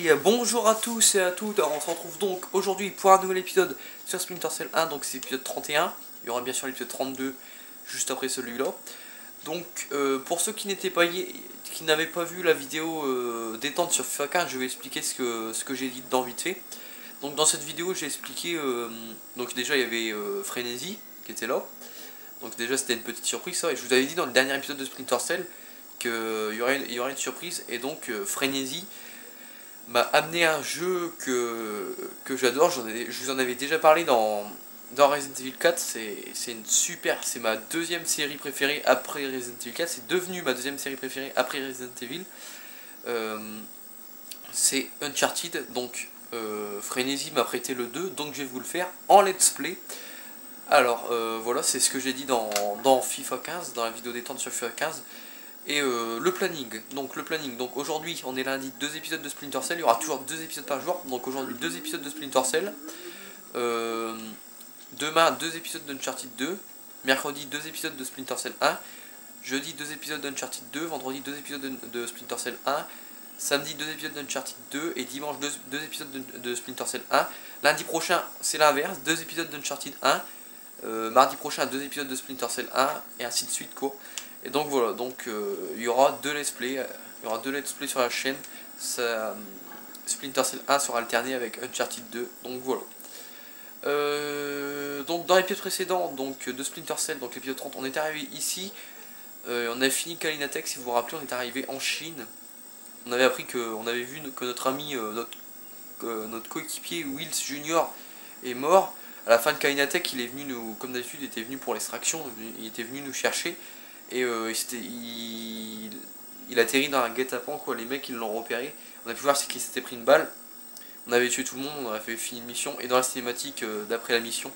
Allez, bonjour à tous et à toutes, alors on se retrouve donc aujourd'hui pour un nouvel épisode sur Splinter Cell 1, donc c'est l'épisode 31, il y aura bien sûr l'épisode 32 juste après celui-là. Donc pour ceux qui n'avaient pas vu la vidéo détente sur FIFA 15, je vais expliquer ce que j'ai dit dedans vite fait. Donc dans cette vidéo j'ai expliqué, donc déjà il y avait Frenzy qui était là, donc déjà c'était une petite surprise ça, et je vous avais dit dans le dernier épisode de Splinter Cell qu'il y aurait une surprise, et donc Frenzy m'a amené un jeu que j'adore. Je vous en avais déjà parlé dans Resident Evil 4. C'est ma deuxième série préférée après Resident Evil 4. C'est devenu ma deuxième série préférée après Resident Evil. C'est Uncharted. Donc Frenzy m'a prêté le 2, donc je vais vous le faire en let's play. Alors voilà, c'est ce que j'ai dit dans FIFA 15, dans la vidéo détente sur FIFA 15. Et le planning, donc aujourd'hui on est lundi, 2 épisodes de Splinter Cell, il y aura toujours 2 épisodes par jour, donc aujourd'hui 2 épisodes de Splinter Cell, demain 2 épisodes d'Uncharted 2, mercredi 2 épisodes de Splinter Cell 1, jeudi 2 épisodes d'Uncharted 2, vendredi 2 épisodes de Splinter Cell 1, samedi 2 épisodes d'Uncharted 2 et dimanche 2 épisodes de Splinter Cell 1, lundi prochain c'est l'inverse, 2 épisodes d'Uncharted 1, mardi prochain 2 épisodes de Splinter Cell 1 et ainsi de suite quoi. Et donc voilà, donc il y aura 2 let's play, sur la chaîne. Splinter Cell 1 sera alterné avec Uncharted 2, donc voilà. Donc dans l'épisode précédent donc, de Splinter Cell, donc l'épisode 30, on est arrivé ici. On a fini Kalinatech, si vous vous rappelez, on est arrivé en Chine. On avait appris on avait vu que notre ami, notre coéquipier Wills Junior est mort. À la fin de Kalinatech, il est venu nous, comme d'habitude, il était venu pour l'extraction, il était venu nous chercher. Et il atterrit dans un guet-apens quoi, les mecs ils l'ont repéré. On a pu voir qu'il s'était pris une balle. On avait tué tout le monde, on avait fait fini une mission. Et dans la cinématique d'après la mission,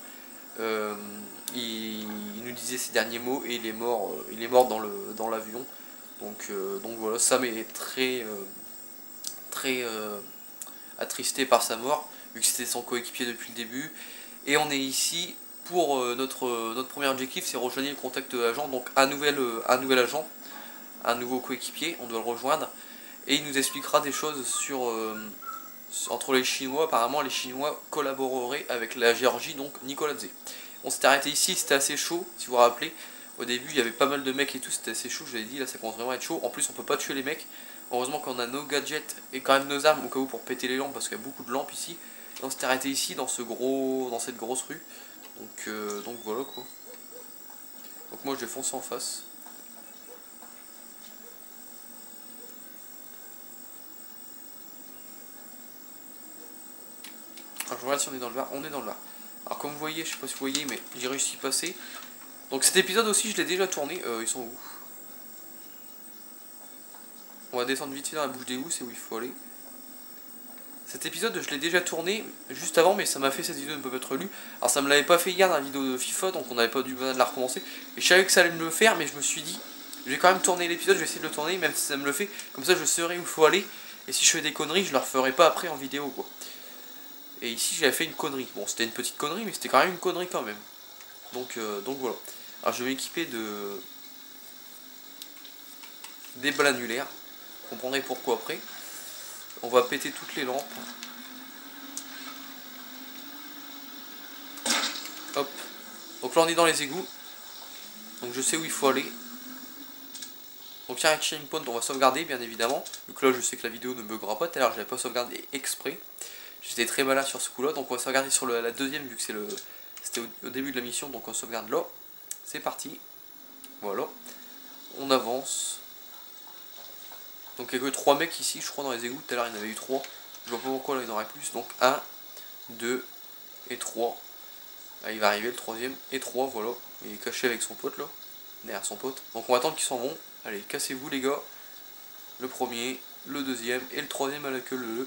il nous disait ses derniers mots et il est mort dans l'avion. Donc voilà, Sam est très attristé par sa mort, vu que c'était son coéquipier depuis le début. Et on est ici pour notre premier objectif, c'est rejoindre le contact de l'agent, donc un nouvel agent, un nouveau coéquipier, on doit le rejoindre, et il nous expliquera des choses entre les Chinois. Apparemment les Chinois collaboreraient avec la Géorgie, donc Nikoladze. On s'était arrêté ici, c'était assez chaud, si vous vous rappelez, au début il y avait pas mal de mecs et tout, c'était assez chaud, je l'ai dit, là ça commence vraiment à être chaud, en plus on peut pas tuer les mecs, heureusement qu'on a nos gadgets et quand même nos armes au cas où pour péter les lampes, parce qu'il y a beaucoup de lampes ici, et on s'était arrêté ici dans cette grosse rue. Donc voilà quoi. Donc moi je vais foncer en face. Alors je regarde si on est dans le Var. On est dans le Var. Alors comme vous voyez, je sais pas si vous voyez, mais j'ai réussi à passer. Donc cet épisode aussi je l'ai déjà tourné. Ils sont où? On va descendre vite fait dans la bouche d'égout, c'est où il faut aller. Cet épisode je l'ai déjà tourné juste avant, mais ça m'a fait cette vidéo ne peut pas être lue. Alors ça me l'avait pas fait hier dans la vidéo de FIFA, donc on n'avait pas dû besoin de la recommencer. Et je savais que ça allait me le faire, mais je me suis dit, je vais quand même tourner l'épisode, je vais essayer de le tourner, même si ça me le fait. Comme ça je saurai où il faut aller, et si je fais des conneries, je ne le referai pas après en vidéo quoi. Et ici j'avais fait une connerie. Bon c'était une petite connerie, mais c'était quand même une connerie quand même. Donc voilà. Alors je vais m'équiper des balles annulaires. Vous comprendrez pourquoi après. On va péter toutes les lampes. Hop. Donc là on est dans les égouts. Donc je sais où il faut aller. Donc il y a un checkpoint, on va sauvegarder bien évidemment. Donc là je sais que la vidéo ne buggera pas. Tout à l'heure j'avais pas sauvegardé exprès. J'étais très malin sur ce coup là. Donc on va sauvegarder sur la deuxième vu que c'était au début de la mission. Donc on sauvegarde là. C'est parti. Voilà. On avance. Donc il n'y a que 3 mecs ici, je crois, dans les égouts. Tout à l'heure il y en avait eu 3. Je vois pas pourquoi là il y en aurait plus. Donc 1, 2 et 3. Là, il va arriver le troisième et 3, voilà. Il est caché avec son pote là. Derrière son pote. Donc on va attendre qu'ils s'en vont. Allez, cassez-vous les gars. Le premier, le deuxième et le troisième à la queue leu.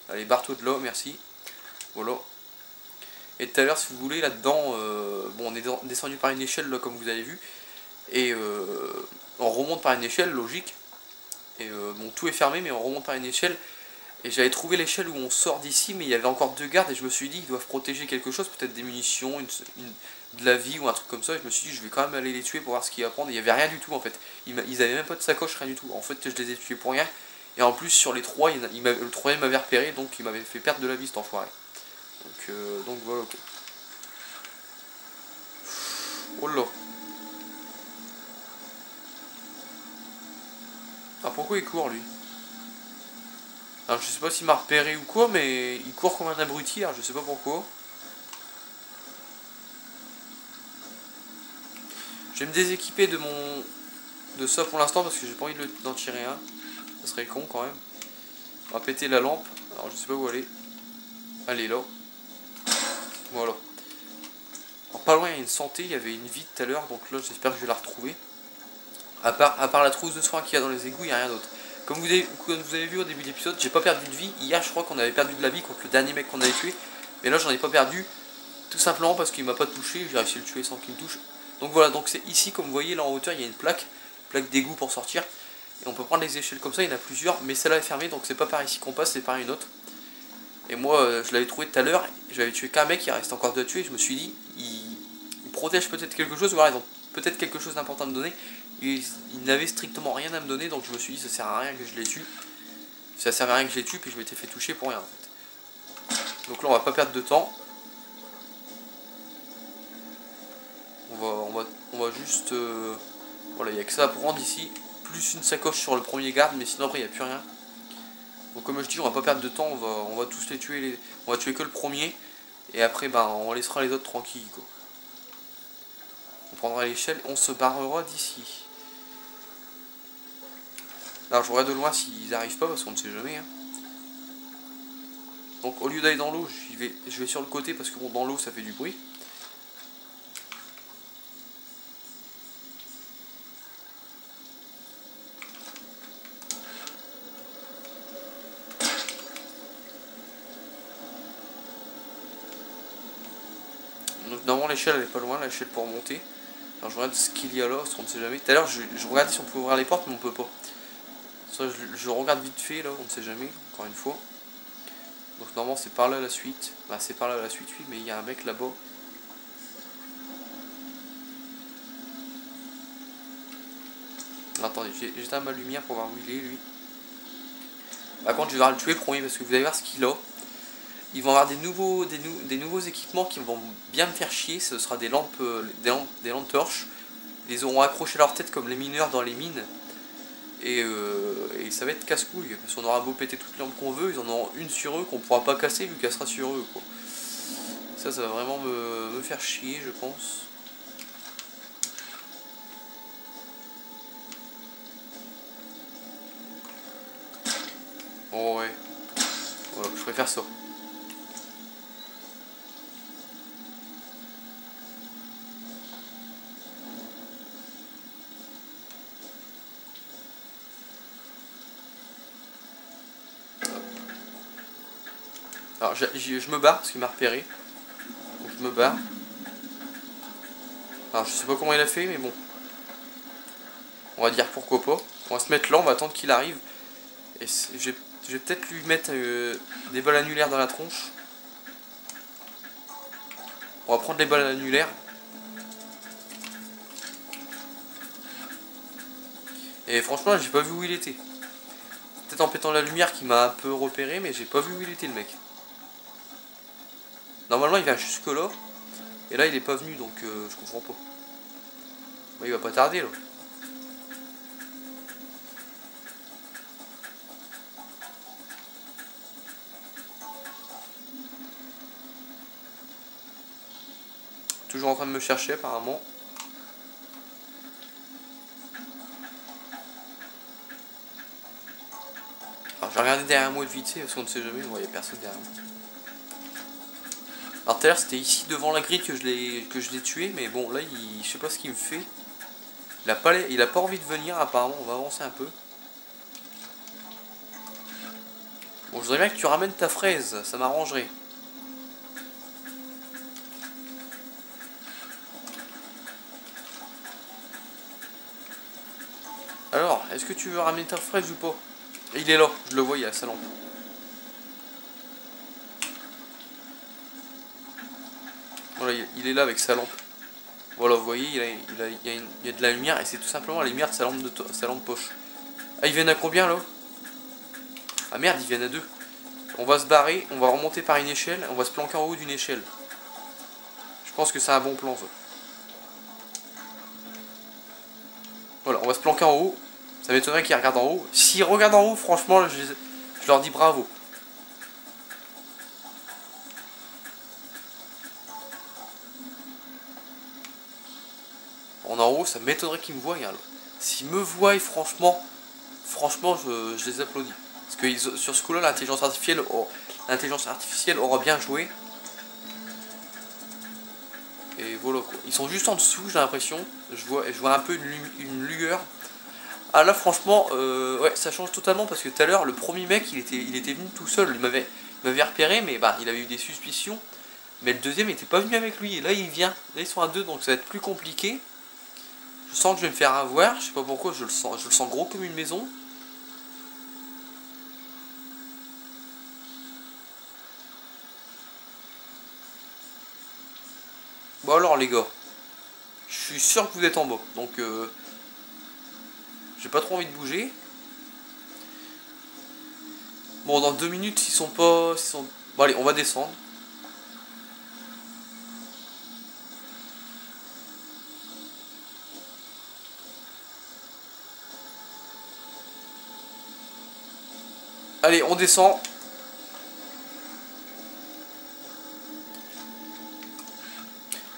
Allez, barre-toi de là, merci. Voilà. Et tout à l'heure, si vous voulez, là-dedans, bon, on est descendu par une échelle là, comme vous avez vu. Et on remonte par une échelle, logique. Et bon, tout est fermé, mais on remonte par une échelle. Et j'avais trouvé l'échelle où on sort d'ici, mais il y avait encore 2 gardes. Et je me suis dit, ils doivent protéger quelque chose, peut-être des munitions, de la vie ou un truc comme ça. Et je me suis dit, je vais quand même aller les tuer pour voir ce qu'il y a à prendre. Et il n'y avait rien du tout en fait. Ils avaient même pas de sacoche, rien du tout. En fait, je les ai tués pour rien. Et en plus sur les 3, le troisième m'avait repéré, donc il m'avait fait perdre de la vie cet enfoiré. Donc voilà, ok. Oh là. Ah, pourquoi il court lui? Alors je sais pas s'il m'a repéré ou quoi, mais il court comme un abruti, alors je sais pas pourquoi. Je vais me déséquiper de ça pour l'instant parce que j'ai pas envie d'en tirer un. Ça serait con quand même. On va péter la lampe. Alors je sais pas où aller. Allez là. Voilà. Alors pas loin il y a une santé, il y avait une vie tout à l'heure, donc là j'espère que je vais la retrouver. À part la trousse de soins qu'il y a dans les égouts, il n'y a rien d'autre. Comme vous avez vu au début de l'épisode, j'ai pas perdu de vie. Hier je crois qu'on avait perdu de la vie contre le dernier mec qu'on avait tué. Mais là j'en ai pas perdu. Tout simplement parce qu'il m'a pas touché, j'ai réussi à le tuer sans qu'il me touche. Donc voilà, donc c'est ici, comme vous voyez là en hauteur, il y a une plaque d'égout pour sortir. Et on peut prendre les échelles comme ça, il y en a plusieurs, mais celle-là est fermée, donc c'est pas par ici qu'on passe, c'est par une autre. Et moi je l'avais trouvé tout à l'heure, j'avais tué qu'un mec, il reste encore deux à tuer, je me suis dit, il protège peut-être quelque chose, voilà, ils ont peut-être quelque chose d'important à me donner. Et il n'avait strictement rien à me donner, donc je me suis dit ça sert à rien que je les tue. Ça sert à rien que je les tue, puis je m'étais fait toucher pour rien en fait. Donc là on va pas perdre de temps. On va juste... voilà, il n'y a que ça à prendre ici. Plus une sacoche sur le premier garde, mais sinon après il n'y a plus rien. Donc comme je dis, on va pas perdre de temps, on va tous les tuer. On va tuer que le premier. Et après, ben, on laissera les autres tranquilles, quoi. On prendra l'échelle, on se barrera d'ici. Alors je regarde de loin s'ils n'arrivent pas, parce qu'on ne sait jamais. Hein. Donc au lieu d'aller dans l'eau, je vais sur le côté, parce que bon, dans l'eau ça fait du bruit. Donc normalement l'échelle elle est pas loin, l'échelle pour monter. Alors je regarde ce qu'il y a là, parce qu'on ne sait jamais. Tout à l'heure je regardais si on pouvait ouvrir les portes, mais on peut pas. Ça je regarde vite fait là, on ne sait jamais, encore une fois. Donc normalement c'est par là la suite. Bah c'est par là la suite, oui, mais il y a un mec là-bas. Attendez, j'éteins ma lumière pour voir où il est lui. Par contre je vais devoir le tuer premier parce que vous allez voir ce qu'il a. Ils vont avoir des nouveaux équipements qui vont bien me faire chier. Ce sera des lampes torches. Ils auront accroché leur tête comme les mineurs dans les mines. Et ça va être casse-couille. Parce qu'on aura beau péter toutes les lampes qu'on veut, ils en auront une sur eux qu'on pourra pas casser vu qu'elle sera sur eux, quoi. Ça va vraiment me faire chier, je pense. Oh ouais. Voilà, je préfère ça. Alors je me barre parce qu'il m'a repéré. Donc je me barre. Alors je sais pas comment il a fait mais bon. On va dire pourquoi pas. On va se mettre là, on va attendre qu'il arrive. Et je vais peut-être lui mettre des balles annulaires dans la tronche. On va prendre les balles annulaires. Et franchement j'ai pas vu où il était. Peut-être en pétant la lumière qui m'a un peu repéré, mais j'ai pas vu où il était le mec. Normalement il vient jusque là. Et là il est pas venu donc je comprends pas. Bah, il va pas tarder là. Toujours en train de me chercher apparemment. Alors je vais regarder derrière moi de vite fait parce qu'on ne sait jamais, il n'y a personne derrière moi. Alors tout à l'heure c'était ici devant la grille que je l'ai tué, mais bon là je sais pas ce qu'il me fait. Il a pas envie de venir apparemment, on va avancer un peu. Bon je voudrais bien que tu ramènes ta fraise, ça m'arrangerait. Alors, est-ce que tu veux ramener ta fraise ou pas? Il est là, je le vois, il y a sa lampe. Voilà, il est là avec sa lampe. Voilà, vous voyez, il y a de la lumière et c'est tout simplement la lumière de sa lampe poche. Ah, ils viennent à combien là? Ah merde, ils viennent à deux. On va se barrer, on va remonter par une échelle, on va se planquer en haut d'une échelle. Je pense que c'est un bon plan ça. Voilà, on va se planquer en haut. Ça m'étonnerait qu'ils regardent en haut. S'ils regardent en haut, franchement, je leur dis bravo. En haut, ça m'étonnerait qu'ils me voient. Hein. S'ils me voient, franchement, je les applaudis. Parce que sur ce coup-là, l'intelligence artificielle aura bien joué. Et voilà quoi. Ils sont juste en dessous, j'ai l'impression. Je vois un peu une lueur. Ah là, franchement, ouais, ça change totalement parce que tout à l'heure, le premier mec, il était venu tout seul. Il m'avait repéré, mais bah, il avait eu des suspicions. Mais le deuxième, il était pas venu avec lui. Et là, il vient. Là, ils sont à deux, donc ça va être plus compliqué. Je sens que je vais me faire avoir. Je sais pas pourquoi, je le sens gros comme une maison. Bon alors les gars, je suis sûr que vous êtes en bas, donc j'ai pas trop envie de bouger. Bon, dans 2 minutes, s'ils sont pas... Bon allez, on va descendre. Allez, on descend.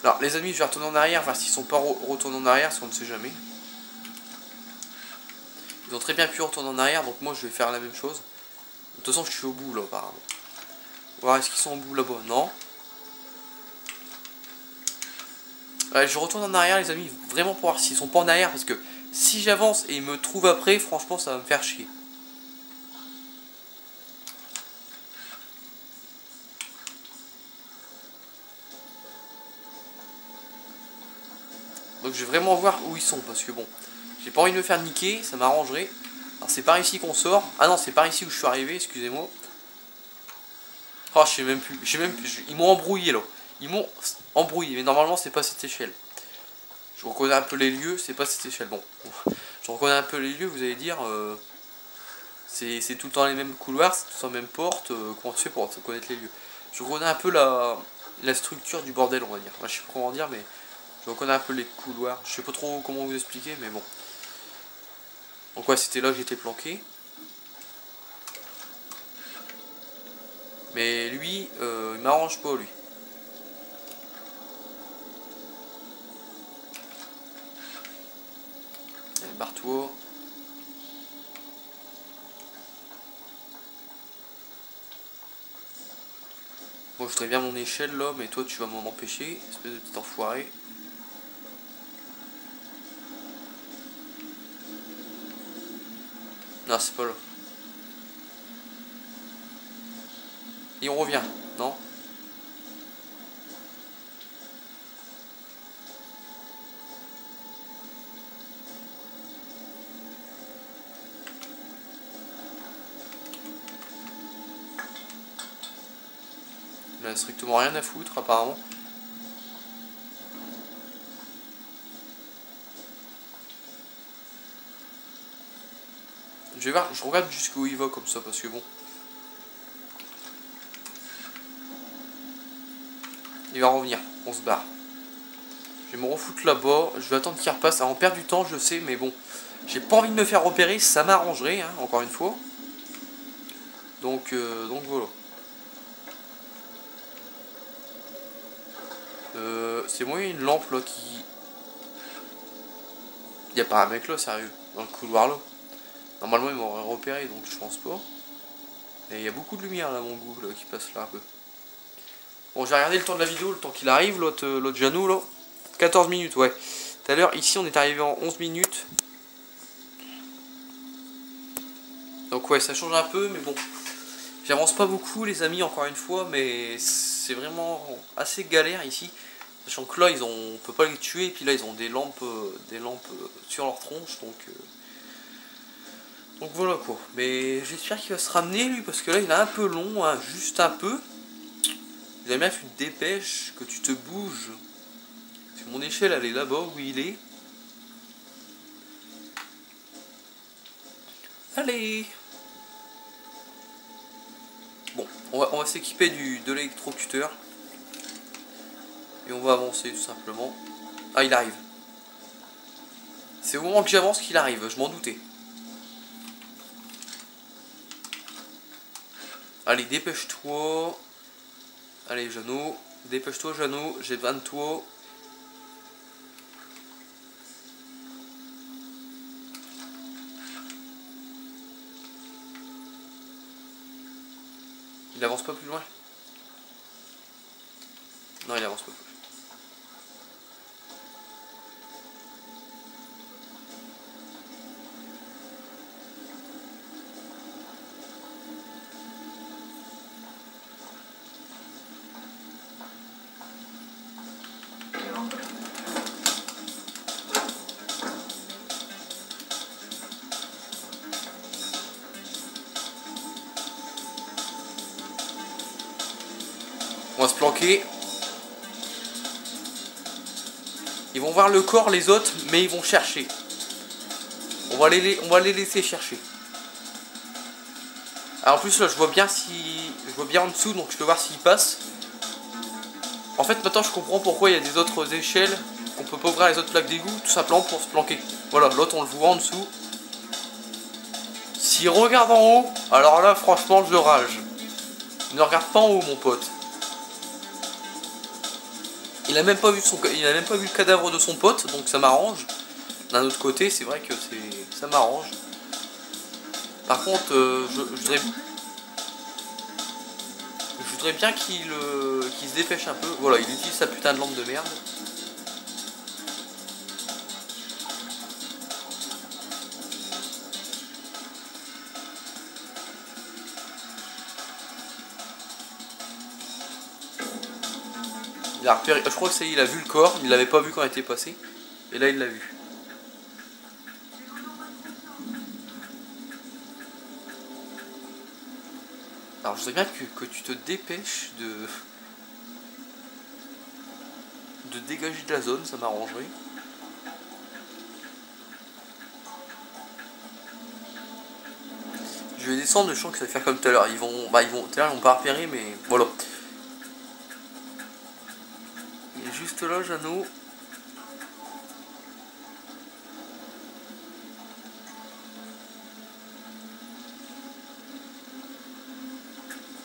Alors les amis, je vais retourner en arrière, voir s'ils sont pas retournés en arrière, parce qu'on ne sait jamais. Ils ont très bien pu retourner en arrière, donc moi je vais faire la même chose. De toute façon, je suis au bout là, apparemment. Voir est-ce qu'ils sont au bout là-bas? Non. Allez, je retourne en arrière, les amis, vraiment pour voir s'ils sont pas en arrière, parce que si j'avance et ils me trouvent après, franchement, ça va me faire chier. Donc je vais vraiment voir où ils sont, parce que bon, j'ai pas envie de me faire niquer, ça m'arrangerait. Alors c'est par ici qu'on sort. Ah non, c'est par ici où je suis arrivé, excusez-moi. Oh, je sais même plus. Ils m'ont embrouillé là. Ils m'ont embrouillé, mais normalement c'est pas cette échelle. Je reconnais un peu les lieux, c'est pas cette échelle. Bon, je reconnais un peu les lieux, vous allez dire. C'est tout le temps les mêmes couloirs, c'est tout le temps les mêmes portes. Comment tu fais pour connaître les lieux? Je reconnais un peu la structure du bordel, on va dire. Moi, je sais pas comment dire, mais je reconnais un peu les couloirs. Je sais pas trop comment vous expliquer, mais bon. Donc ouais, c'était là que j'étais planqué. Mais lui, il m'arrange pas, lui. Allez, barre-toi. Bon, je voudrais bien mon échelle là, mais toi tu vas m'en empêcher, espèce de petit enfoiré. Non, c'est pas là. Et on revient, non? Il a strictement rien à foutre apparemment. Je vais voir, je regarde jusqu'où il va comme ça parce que bon. Il va revenir, on se barre. Je vais me refoutre là-bas, je vais attendre qu'il repasse. Alors on perd du temps, je sais, mais bon. J'ai pas envie de me faire repérer, ça m'arrangerait, hein, encore une fois. Donc voilà. C'est moi une lampe là qui... Y a pas un mec là, sérieux, dans le couloir là. Normalement il m'aurait repéré, donc je pense pas. Et il y a beaucoup de lumière là, mon goût, là, qui passe là un peu. Bon, j'ai regardé le temps de la vidéo, le temps qu'il arrive, l'autre Janou là. 14 minutes, ouais. Tout à l'heure, ici, on est arrivé en 11 minutes. Donc ouais, ça change un peu, mais bon. J'avance pas beaucoup, les amis, encore une fois, mais c'est vraiment assez galère ici. Sachant que là, on peut pas les tuer, et puis là, ils ont des lampes sur leur tronche, donc voilà quoi. Mais j'espère qu'il va se ramener, lui, parce que là, il est un peu long, hein, juste un peu. Il a bien que tu te dépêches, que tu te bouges. Parce que mon échelle, elle est là-bas, où il est. Allez! On va s'équiper de l'électrocuteur. Et on va avancer tout simplement. Ah, il arrive. C'est au moment que j'avance qu'il arrive, je m'en doutais. Allez, dépêche-toi. Allez, Jeannot. Dépêche-toi, Jeannot. J'ai besoin de toi. Il avance pas plus loin. Non, il avance pas plus. On va se planquer. Ils vont voir le corps les autres, mais ils vont chercher. On va les laisser chercher. Alors en plus là je vois bien en dessous, donc je peux voir s'ils passent. En fait maintenant je comprends pourquoi il y a des autres échelles, qu'on peut pas ouvrir les autres plaques d'égout, tout simplement pour se planquer. Voilà, l'autre on le voit en dessous. S'il regarde en haut, alors là franchement je rage. Ne regarde pas en haut mon pote. Il a même pas vu le cadavre de son pote, donc ça m'arrange. D'un autre côté, c'est vrai que ça m'arrange. Par contre, je voudrais bien qu'il se dépêche un peu. Voilà, il utilise sa putain de lampe de merde. Il a repéré, je crois que il a vu le corps, il l'avait pas vu quand il était passé. Et là il l'a vu. Alors je voudrais bien que tu te dépêches de dégager de la zone, ça m'arrangerait. Je vais descendre, je sens que ça va faire comme tout à l'heure. Tout à l'heure ils vont pas repérer, mais voilà. Il est juste là, Jeannot.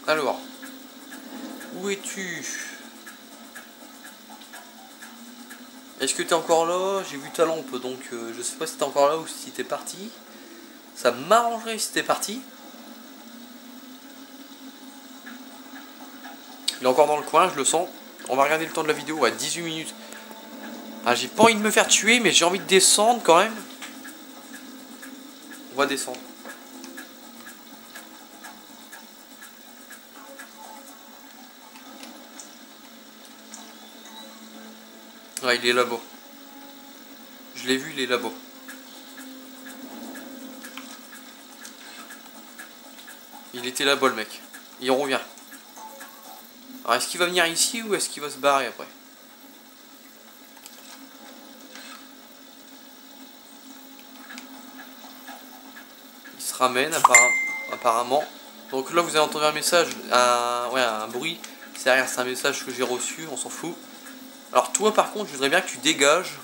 Alors, où es-tu? Est-ce que t'es encore là? J'ai vu ta lampe, donc je sais pas si t'es encore là ou si t'es parti. Ça m'arrangerait si t'es parti. Il est encore dans le coin, je le sens. On va regarder le temps de la vidéo à 18 minutes. Ah, j'ai pas envie de me faire tuer, mais j'ai envie de descendre quand même. On va descendre. Ouais, il est là-bas. Je l'ai vu, il est là-bas. Il était là-bas, le mec. Il revient. Alors, est-ce qu'il va venir ici ou est-ce qu'il va se barrer après? Il se ramène, apparemment. Donc là, vous avez entendu un message, un bruit. C'est un message que j'ai reçu, on s'en fout. Alors toi, par contre, je voudrais bien que tu dégages.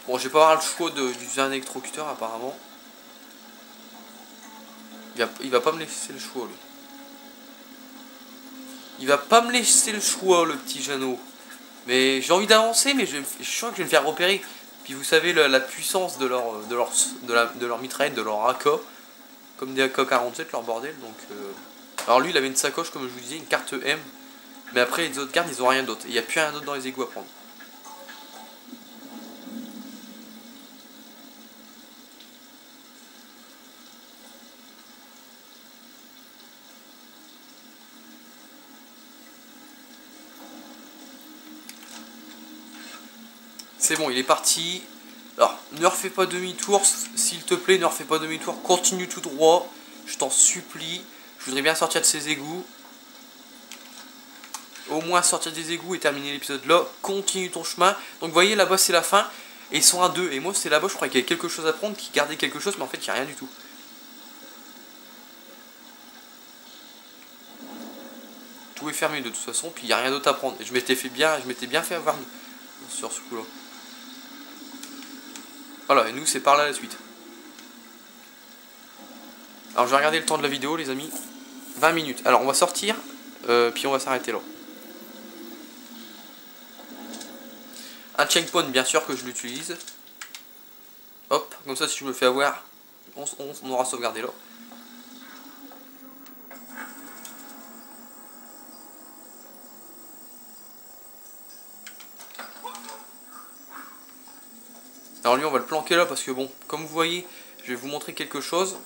Bon, je vais pas avoir le choix d'utiliser un électrocuteur, apparemment. Il va pas me laisser le choix, lui. Il va pas me laisser le choix, le petit Jeannot. Mais j'ai envie d'avancer, mais je sens que je vais me faire repérer. Puis vous savez la puissance de leur mitraillette, de leur AK. Comme des AK-47, leur bordel. Donc, alors lui, il avait une sacoche, comme je vous disais, une carte M. Mais après, les autres gardes, ils ont rien d'autre. Il n'y a plus rien d'autre dans les égouts à prendre. C'est bon, il est parti. Alors, ne refais pas demi-tour, s'il te plaît, ne refais pas demi-tour. Continue tout droit, je t'en supplie. Je voudrais bien sortir de ces égouts. Au moins sortir des égouts et terminer l'épisode là. Continue ton chemin. Donc, vous voyez, là-bas, c'est la fin. Et ils sont à 2. Et moi, c'est là-bas, je croyais qu'il y avait quelque chose à prendre, qu'ils gardaient quelque chose, mais en fait, il n'y a rien du tout. tout est fermé de toute façon, puis il n'y a rien d'autre à prendre. Et je m'étais bien fait avoir sur ce coup-là. Voilà, et nous c'est par là la suite. Alors je vais regarder le temps de la vidéo les amis. 20 minutes. Alors on va sortir, puis on va s'arrêter là. Un checkpoint bien sûr que je l'utilise. Hop, comme ça si je me fais avoir, on aura sauvegardé là. Alors lui on va le planquer là parce que bon, comme vous voyez, je vais vous montrer quelque chose.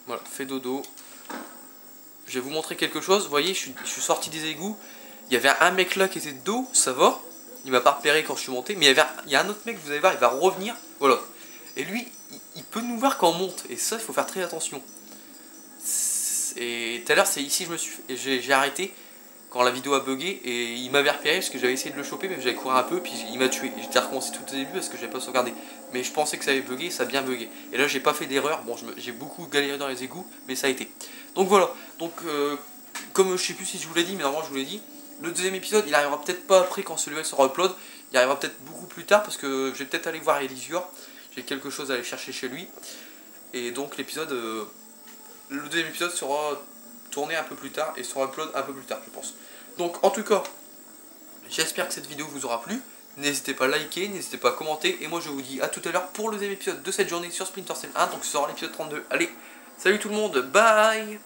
Voilà, fait dodo. Je vais vous montrer quelque chose, vous voyez, je suis sorti des égouts. Il y avait un mec là qui était de dos, ça va. Il m'a pas repéré quand je suis monté, mais il y a un autre mec, vous allez voir, il va revenir. Voilà. Et lui, il peut nous voir quand on monte. Et ça, il faut faire très attention. Et tout à l'heure, c'est ici j'ai arrêté quand la vidéo a bugué et il m'avait repéré parce que j'avais essayé de le choper mais j'avais couru un peu puis il m'a tué. J'étais recommencé tout au début parce que j'avais pas sauvegardé. Mais je pensais que ça avait bugué, ça a bien bugué. Et là j'ai pas fait d'erreur, bon j'ai beaucoup galéré dans les égouts mais ça a été. Donc voilà, donc comme je sais plus si je vous l'ai dit mais normalement je vous l'ai dit, le deuxième épisode il arrivera peut-être pas après quand celui-là sera upload, il arrivera peut-être beaucoup plus tard parce que je vais peut-être aller voir Elysiur, j'ai quelque chose à aller chercher chez lui. Et donc l'épisode, le deuxième épisode sera tourné un peu plus tard et sera upload un peu plus tard je pense. Donc en tout cas, j'espère que cette vidéo vous aura plu. N'hésitez pas à liker, n'hésitez pas à commenter. Et moi je vous dis à tout à l'heure pour le deuxième épisode de cette journée sur Splinter Cell 1. Donc ce sera l'épisode 32. Allez, salut tout le monde, bye.